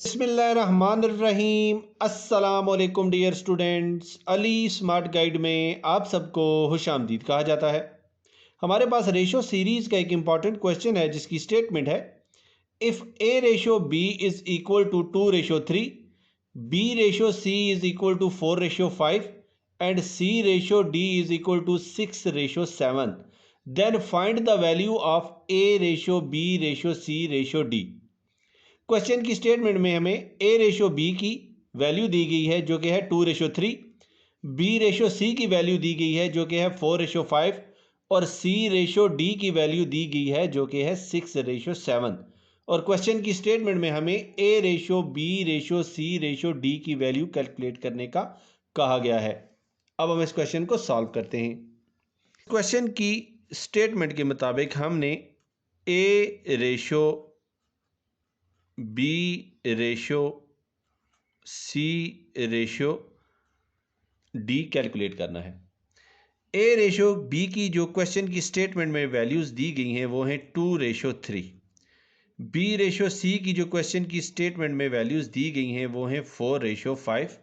बिस्मिल्लाहिर्रहमानिर्रहीम। अस्सलामुअलैकुम dear students, Ali smart guide में आप सबको खुश आमदीद कहा जाता है। हमारे पास रेशो सीरीज का एक इंपॉर्टेंट क्वेश्चन है जिसकी स्टेटमेंट है, if A ratio B is equal to 2:3, B ratio C is equal to 4:5 and C ratio D is equal to 6:7, then find the value of A ratio B ratio C ratio D. Question की statement में हमें A ratio B की value दी गई है जो कि है 2:3, बी रेशो सी की वैल्यू दी गई है जो कि है 4:5 और सी रेशो डी की वैल्यू दी गई है जो कि है 6:7। और क्वेश्चन की स्टेटमेंट में हमें A ratio B ratio C ratio D की वैल्यू कैलकुलेट करने का कहा गया है। अब हम इस क्वेश्चन को सॉल्व करते हैं। क्वेश्चन की स्टेटमेंट के मुताबिक हमने ए ratio B ratio C ratio D calculate करना है। ए रेशो बी की जो क्वेश्चन की स्टेटमेंट में वैल्यूज़ दी गई हैं वो हैं 2:3। बी रेशो सी की जो क्वेश्चन की स्टेटमेंट में वैल्यूज़ दी गई हैं वो हैं 4:5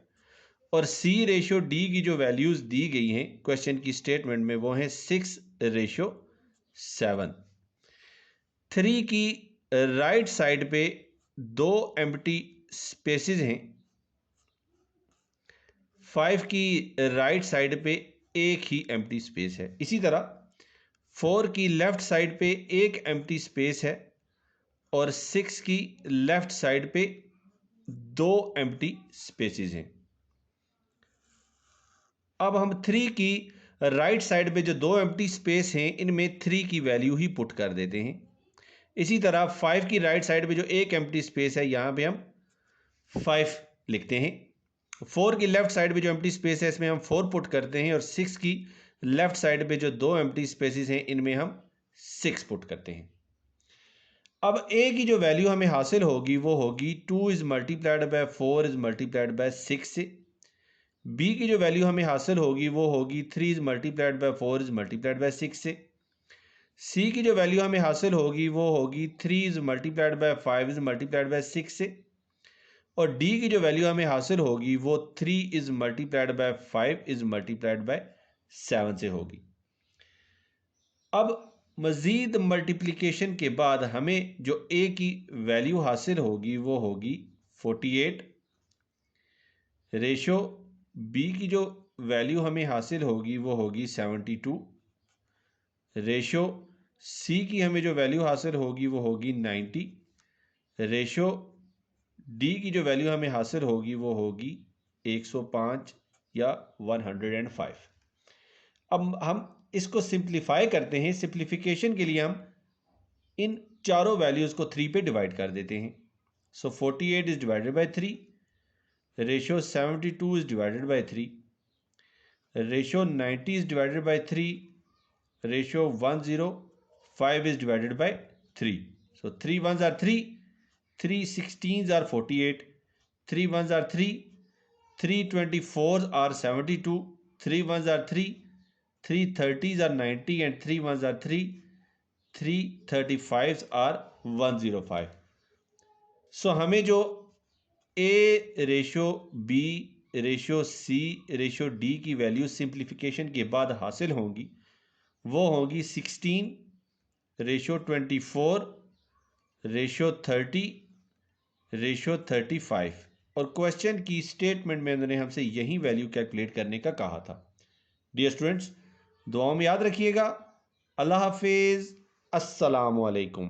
और सी रेशो डी की जो वैल्यूज़ दी गई हैं क्वेश्चन की स्टेटमेंट में वो हैं 6:7। 3 की राइट साइड पे 2 एम्प्टी स्पेसेस हैं, 5 की राइट साइड पे एक ही एम्प्टी स्पेस है। इसी तरह 4 की लेफ्ट साइड पे एक एम्प्टी स्पेस है और 6 की लेफ्ट साइड पे 2 एम्प्टी स्पेसेस हैं। अब हम 3 की राइट साइड पे जो 2 एम्प्टी स्पेस हैं इनमें 3 की वैल्यू ही पुट कर देते हैं। इसी तरह 5 की राइट साइड पे जो एक एम्प्टी स्पेस है यहाँ पे हम 5 लिखते हैं। 4 की लेफ्ट साइड पे जो एम्प्टी स्पेस है इसमें हम 4 पुट करते हैं और 6 की लेफ्ट साइड पे जो 2 एम्प्टी स्पेसेस हैं इनमें हम 6 पुट करते हैं। अब ए की जो वैल्यू हमें हासिल होगी वो होगी 2 is multiplied by 4 is multiplied by 6 से। बी की जो वैल्यू हमें हासिल होगी वो होगी 3 is multiplied by 4 is multiplied by 6 से। सी की जो वैल्यू हमें हासिल होगी वो होगी 3 is multiplied by 5 is multiplied by 6 से। और डी की जो वैल्यू हमें हासिल होगी वो 3 is multiplied by 5 is multiplied by 7 से होगी। अब मज़ीद मल्टीप्लिकेशन के बाद हमें जो ए की वैल्यू हासिल होगी वो होगी 48। रेशो बी की जो वैल्यू हमें हासिल होगी वो होगी 72। रेशो सी की हमें जो वैल्यू हासिल होगी वो होगी 90। रेशो डी की जो वैल्यू हमें हासिल होगी वो होगी 105 या 105। अब हम इसको सिंप्लीफाई करते हैं। सिंप्लीफिकेशन के लिए हम इन चारों वैल्यूज़ को 3 पे डिवाइड कर देते हैं। सो 48 is divided by 3, ratio 72 is divided by 3, ratio 90 is divided by 3, ratio 105 is divided by 3. So 3 ones are 3, 3 16s are 48, 3 ones are 3, 3 24s are 72, 3 ones are 3, 3 30s are 90 and 3 ones are 3, 3 35s are 105. So हमें जो A ratio B ratio C ratio D की value simplification के बाद हासिल होंगी वो होगी 16 ratio 24 ratio 30 ratio 35। और क्वेश्चन की स्टेटमेंट में उन्होंने हमसे यही वैल्यू कैलकुलेट करने का कहा था। डियर स्टूडेंट्स, दुआओं में याद रखिएगा। अल्लाह हाफिज़। अस्सलामु अलैकुम।